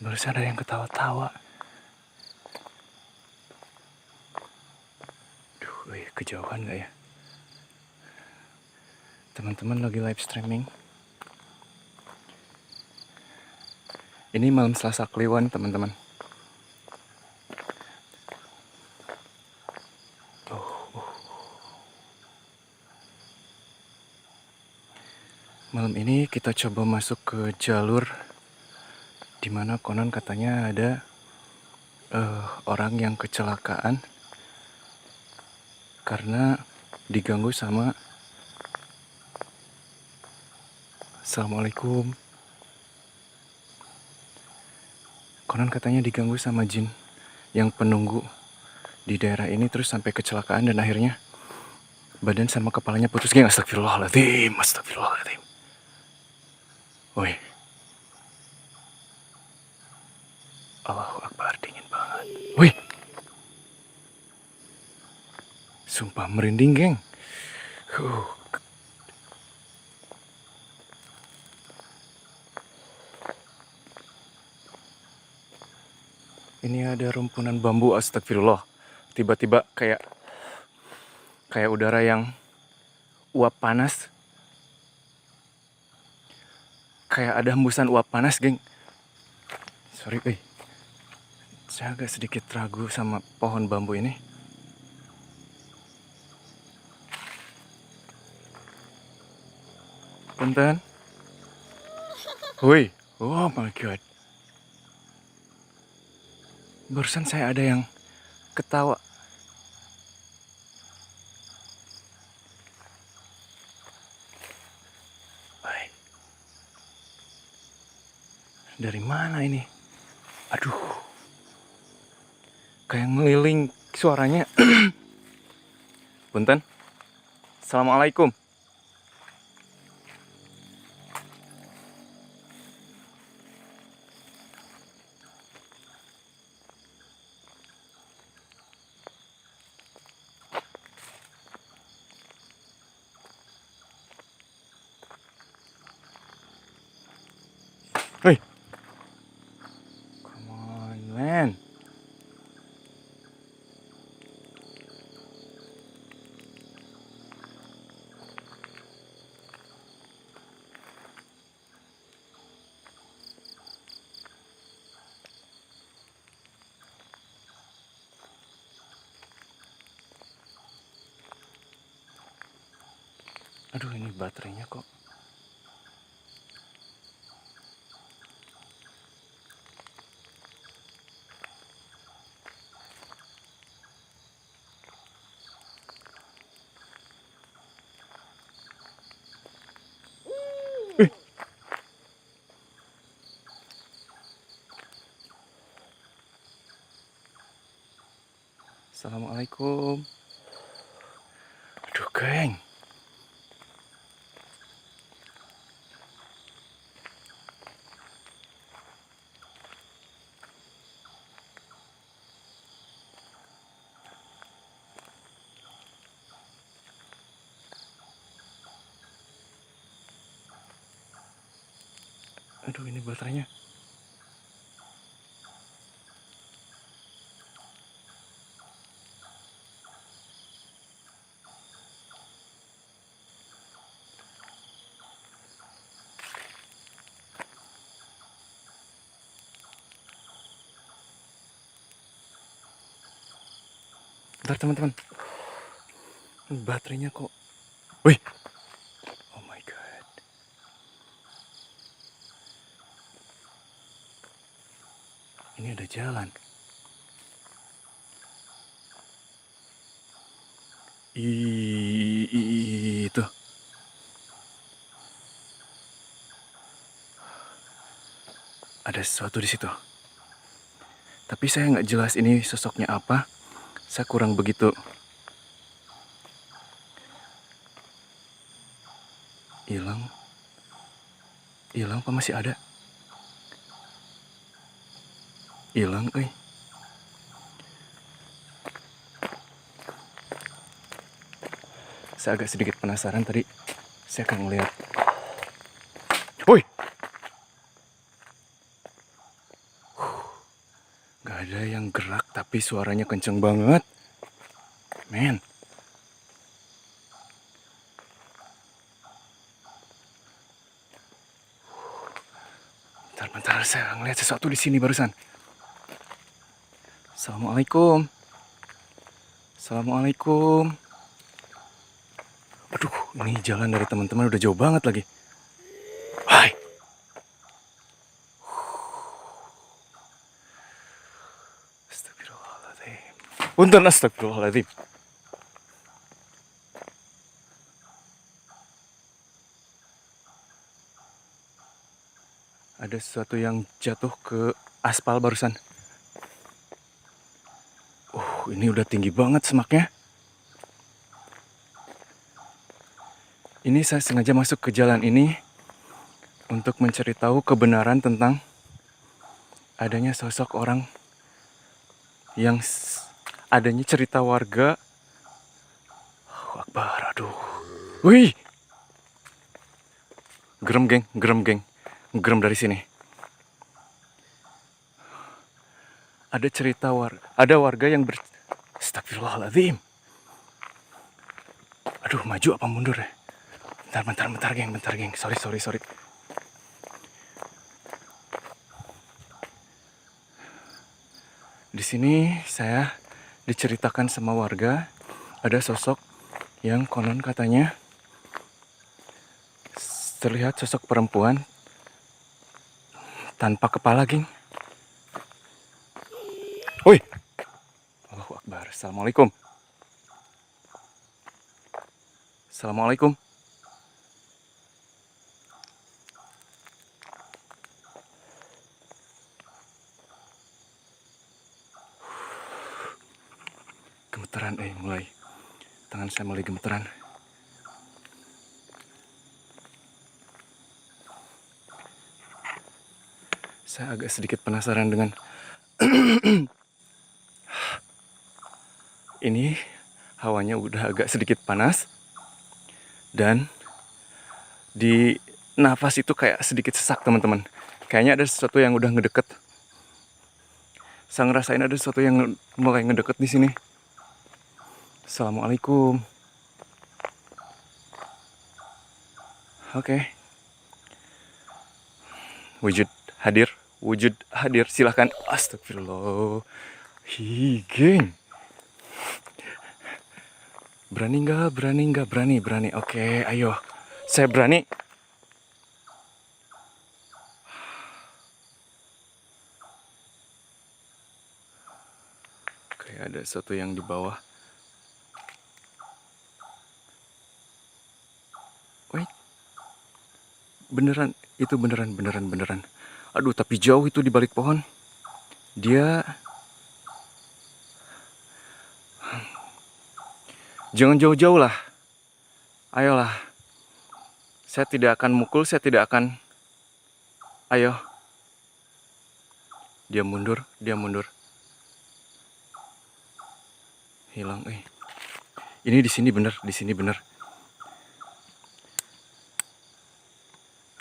Barusan ada yang ketawa-tawa. Duh, kejauhan gak ya? Teman-teman lagi live streaming. Ini malam Selasa Kliwon, teman-teman. Malam ini kita coba masuk ke jalur dimana konon katanya ada orang yang kecelakaan karena diganggu sama Assalamualaikum. Konon katanya diganggu sama jin yang penunggu di daerah ini, terus sampai kecelakaan dan akhirnya badan sama kepalanya putus. Geng, astagfirullahaladzim, astagfirullahaladzim. Woi, Allahu Akbar, dingin banget. Woi, sumpah merinding, geng. Ini ada rumpunan bambu, astagfirullah. Tiba-tiba kayak udara yang uap panas. Kayak ada hembusan uap panas, geng. Sorry, saya agak sedikit ragu sama pohon bambu ini. Punten. Woi, oh my god. Barusan saya ada yang ketawa. Hai. Dari mana ini? Aduh. Kayak ngeliling suaranya. Punten. Assalamualaikum. Hey. Come on, man. Aduh, ini baterainya kok. Assalamualaikum. Aduh, geng. Aduh, ini baterainya. Bentar, teman-teman. Baterainya kok. Wih. Oh my god. Ini ada jalan. Itu. Ada sesuatu di situ. Tapi saya nggak jelas ini sosoknya apa. Saya kurang begitu. Hilang. Hilang apa masih ada? Hilang, Saya agak sedikit penasaran tadi. Saya akan melihat. Woi. Ada yang gerak tapi suaranya kenceng banget. Men. Bentar, saya ngeliat sesuatu di sini barusan. Assalamualaikum. Assalamualaikum. Aduh, ini jalan dari teman-teman udah jauh banget lagi. Hai. Astagfirullahaladzim. Punten, astagfirullahaladzim. Ada sesuatu yang jatuh ke aspal barusan. Ini udah tinggi banget semaknya. Ini saya sengaja masuk ke jalan ini untuk mencari tahu kebenaran tentang adanya sosok orang yang adanya cerita warga. Akbar, aduh. Wih. Gerem geng. Gerem dari sini. Ada cerita ada warga yang Astagfirullahaladzim. Aduh, maju apa mundur ya? Bentar geng. Sorry. Di sini saya diceritakan sama warga ada sosok yang konon katanya terlihat sosok perempuan tanpa kepala, geng. Woi. Allahu Akbar. Assalamualaikum. Gemeteran, mulai. Tangan saya mulai gemeteran. Saya agak sedikit penasaran dengan ini hawanya udah agak sedikit panas dan di nafas itu kayak sedikit sesak, teman-teman. Kayaknya ada sesuatu yang udah ngedeket. Saya ngerasain ada sesuatu yang mulai ngedeket di sini. Assalamualaikum. Oke. Wujud hadir, silahkan. Astagfirullah. Geng. Berani nggak? Berani. Oke, ayo. Saya berani. Kayak ada sesuatu yang di bawah. Wait. Beneran. Aduh, tapi jauh itu di balik pohon. Dia... Jangan jauh-jauh lah. Ayolah. Saya tidak akan mukul, saya tidak akan... Ayo. Dia mundur. Hilang, Ini di sini bener.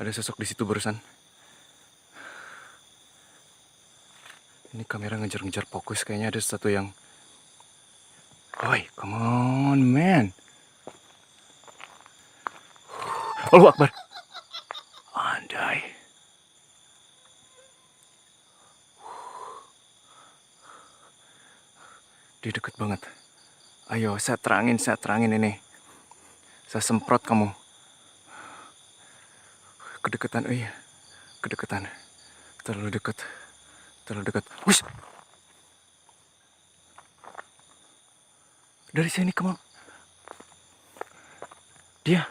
Ada sosok di situ barusan. Ini kamera ngejar-ngejar fokus, kayaknya ada sesuatu yang... Oi, come on, man. Allahu Akbar. Andai. Dia deket banget. Ayo, saya terangin ini. Saya semprot kamu. Kedekatan. Terlalu dekat. Wush. Dari sini, come on. Dia.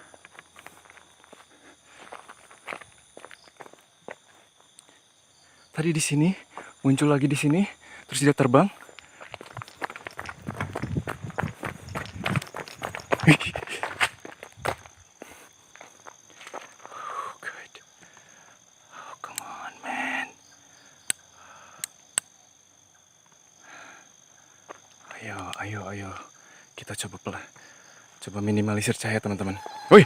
Tadi di sini, muncul lagi di sini, terus dia terbang. Ayo. Kita coba minimalisir cahaya, teman-teman. Woi.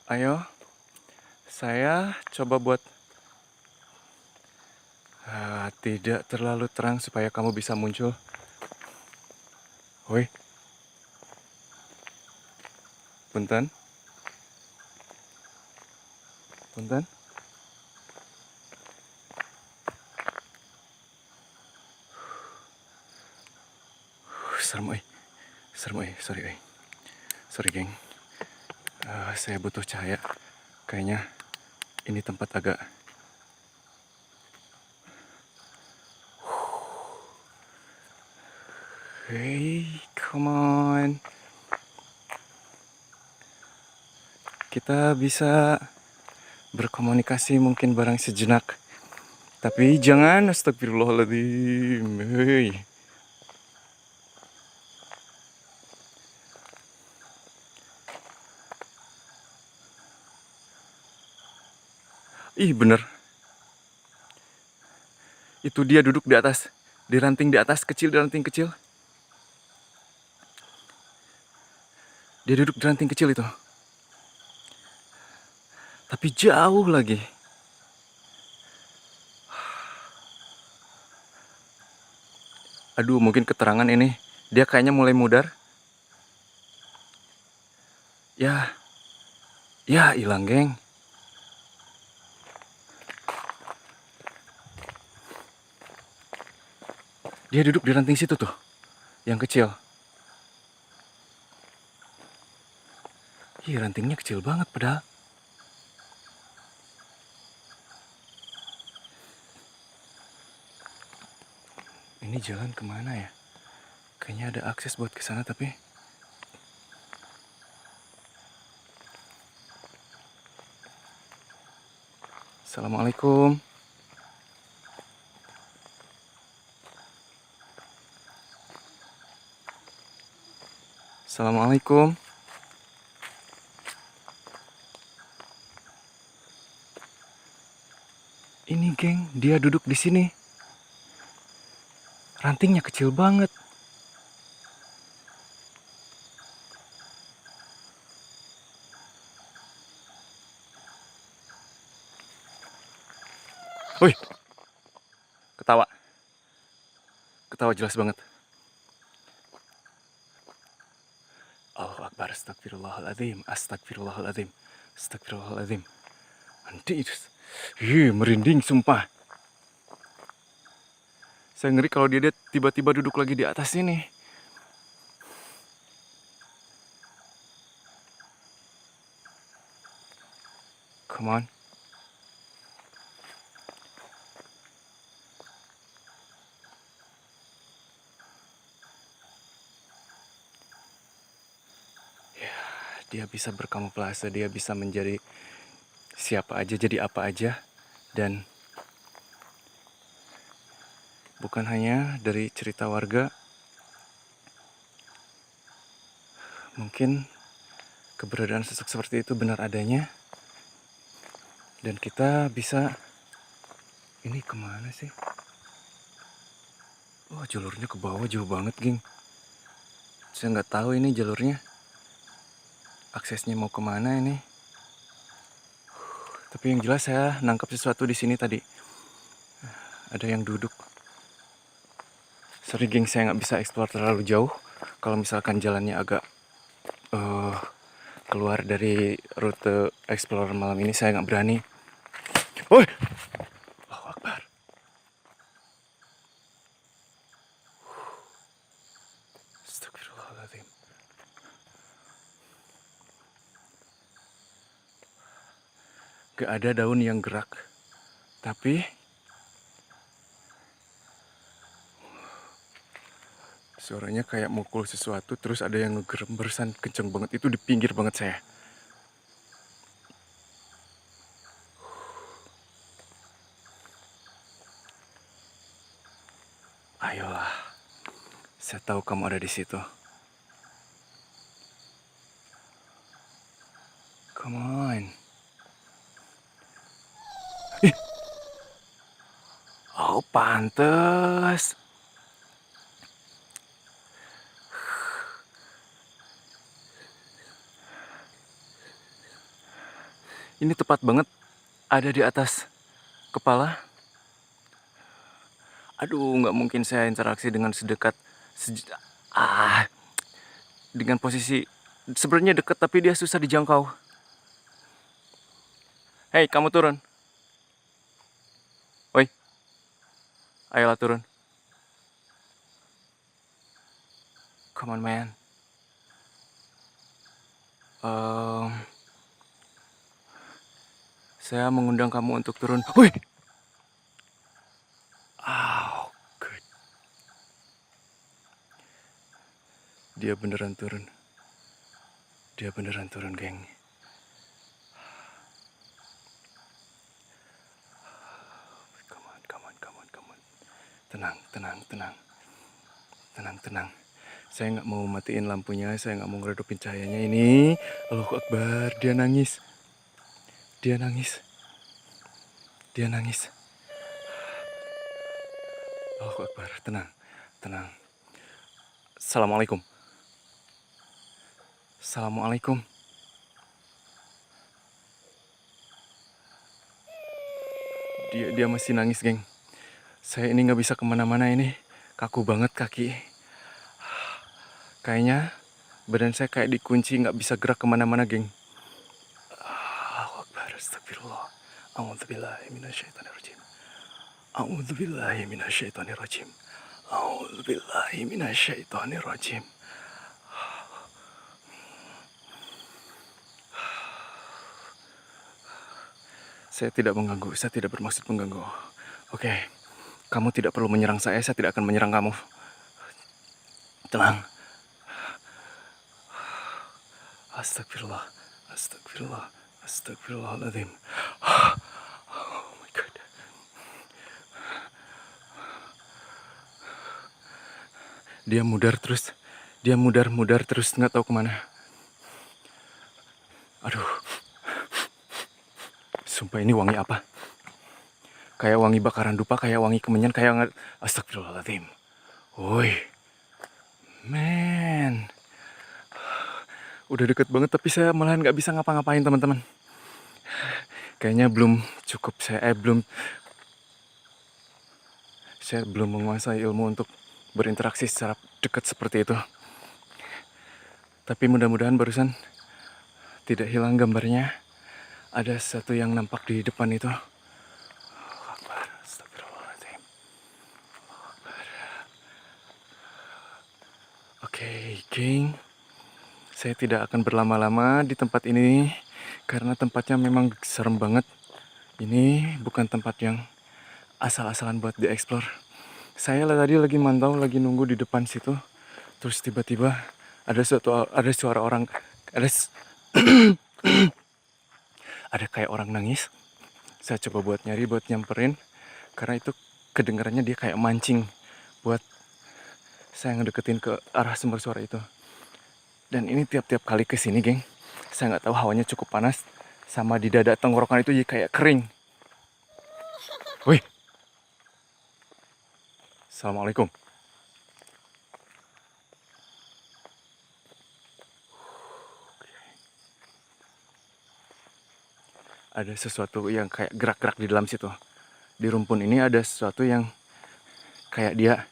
Ayo. Saya coba buat... Tidak terlalu terang supaya kamu bisa muncul. Woi, punten, punten. Serem, oi. Serem, oi. Sorry, oi. Sorry, geng. Saya butuh cahaya. Kayaknya ini tempat agak... Hey, come on. Kita bisa berkomunikasi mungkin barang sejenak. Tapi jangan, astagfirullahaladzim. Hey. Ih, bener. Itu dia duduk di atas. Di ranting di atas, kecil, di ranting kecil. Dia duduk di ranting kecil itu. Tapi jauh lagi. Aduh, mungkin keterangan ini. Dia kayaknya mulai mudar. Ya. Ya, hilang, geng. Dia duduk di ranting situ tuh. Yang kecil. Ih, rantingnya kecil banget padahal. Ini jalan kemana ya? Kayaknya ada akses buat ke sana tapi... Assalamualaikum. Assalamualaikum. Ini, geng, dia duduk di sini. Rantingnya kecil banget. Wih, ketawa. Ketawa jelas banget. Allahu Akbar, astagfirullahaladzim, astagfirullahaladzim, astagfirullahaladzim. Nanti itu, merinding sumpah. Saya ngeri kalau dia tiba-tiba duduk lagi di atas sini. Come on. Ya, dia bisa berkamuflase, dia bisa menjadi siapa aja, jadi apa aja. Dan bukan hanya dari cerita warga, mungkin keberadaan sosok seperti itu benar adanya. Dan kita bisa... Ini kemana sih? Oh, jalurnya ke bawah jauh banget, geng. Saya nggak tahu ini jalurnya. Aksesnya mau kemana ini? Tapi yang jelas saya nangkap sesuatu di sini tadi. Ada yang duduk. Sorry, geng, saya nggak bisa explore terlalu jauh. Kalau misalkan jalannya agak keluar dari rute explore malam ini, saya nggak berani. Woi! Allahu Akbar. Astagfirullahaladzim. Gak ada daun yang gerak. Tapi suaranya kayak mukul sesuatu, terus ada yang ngegerembersan kenceng banget. Itu di pinggir banget saya. Ayolah, saya tahu kamu ada di situ. Come on. Ih. Oh, pantes. Ini tepat banget ada di atas kepala. Aduh, nggak mungkin saya interaksi dengan sedekat ah, dengan posisi sebenarnya dekat tapi dia susah dijangkau. Hei, kamu turun. Woi, ayolah turun. Come on, man. Saya mengundang kamu untuk turun. Woi! Oh, good. Dia beneran turun. Dia beneran turun, geng. Come on, come on, come on, come on. Tenang, tenang, tenang. Tenang, tenang. Saya nggak mau matiin lampunya, saya nggak mau ngeredupin cahayanya ini. Allahu Akbar, dia nangis. Dia nangis. Dia nangis. Allahu Akbar, tenang, tenang. Assalamualaikum. Assalamualaikum. Dia masih nangis, geng. Saya ini nggak bisa kemana-mana ini. Kaku banget kaki. Kayaknya badan saya kayak dikunci, nggak bisa gerak kemana-mana, geng. Allahu Akbar, astagfirullah. A'udzubillahi minasyaitonirrajim. A'udzubillahi minasyaitonirrajim. A'udzubillahi minasyaitonirrajim. Saya tidak mengganggu, saya tidak bermaksud mengganggu. Oke, kamu tidak perlu menyerang saya tidak akan menyerang kamu. Tenang. Astagfirullah, astagfirullah, astagfirullahaladzim. Oh my God. Dia mudar terus, nggak tahu kemana. Aduh, sumpah ini wangi apa? Kayak wangi bakaran dupa, kayak wangi kemenyan, kayak astagfirullahaladzim. Woi, man. Udah deket banget tapi saya malahan nggak bisa ngapa-ngapain, teman-teman. Kayaknya belum cukup, saya belum menguasai ilmu untuk berinteraksi secara dekat seperti itu. Tapi mudah-mudahan barusan tidak hilang gambarnya. Ada sesuatu yang nampak di depan itu. Oke, geng. Saya tidak akan berlama-lama di tempat ini karena tempatnya memang serem banget. Ini bukan tempat yang asal-asalan buat dieksplor. Saya tadi lagi mantau, lagi nunggu di depan situ. Terus tiba-tiba ada suara orang, ada kayak orang nangis. Saya coba buat nyari, buat nyamperin, karena itu kedengarannya dia kayak mancing buat saya ngedeketin ke arah sumber suara itu. Dan ini tiap-tiap kali kesini, geng, saya nggak tahu hawanya cukup panas, sama di dada tenggorokan itu jadi kayak kering. Wih, assalamualaikum. Ada sesuatu yang kayak gerak-gerak di dalam situ. Di rumpun ini ada sesuatu yang kayak dia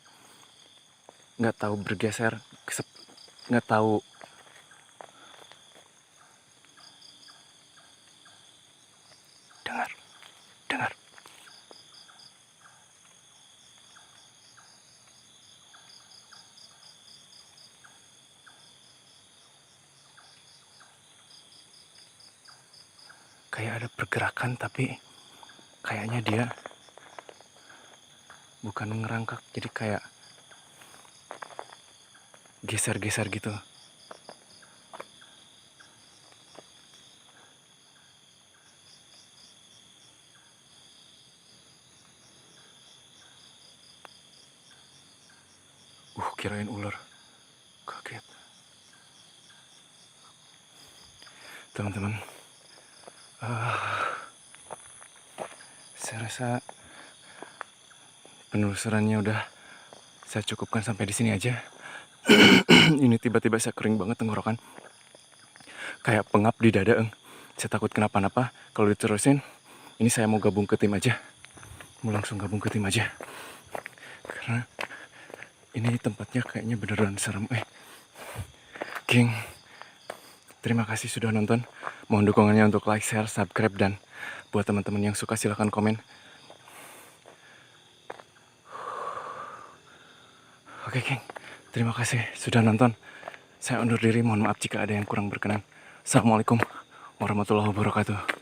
nggak tahu bergeser, nggak tahu. Dengar. Kayak ada pergerakan tapi kayaknya dia bukan ngerangkak, jadi kayak geser-geser gitu. Kirain ular. Kaget. Teman-teman, saya rasa penelusurannya udah saya cukupkan sampai di sini aja. Ini tiba-tiba saya kering banget tenggorokan, kayak pengap di dada. Saya takut kenapa-napa kalau diterusin. Ini saya mau gabung ke tim aja, mau langsung gabung ke tim aja. Karena ini tempatnya kayaknya beneran serem. Geng, terima kasih sudah nonton. Mohon dukungannya untuk like, share, subscribe, dan buat teman-teman yang suka silahkan komen. Oke geng, terima kasih sudah nonton. Saya undur diri, mohon maaf jika ada yang kurang berkenan. Assalamualaikum warahmatullahi wabarakatuh.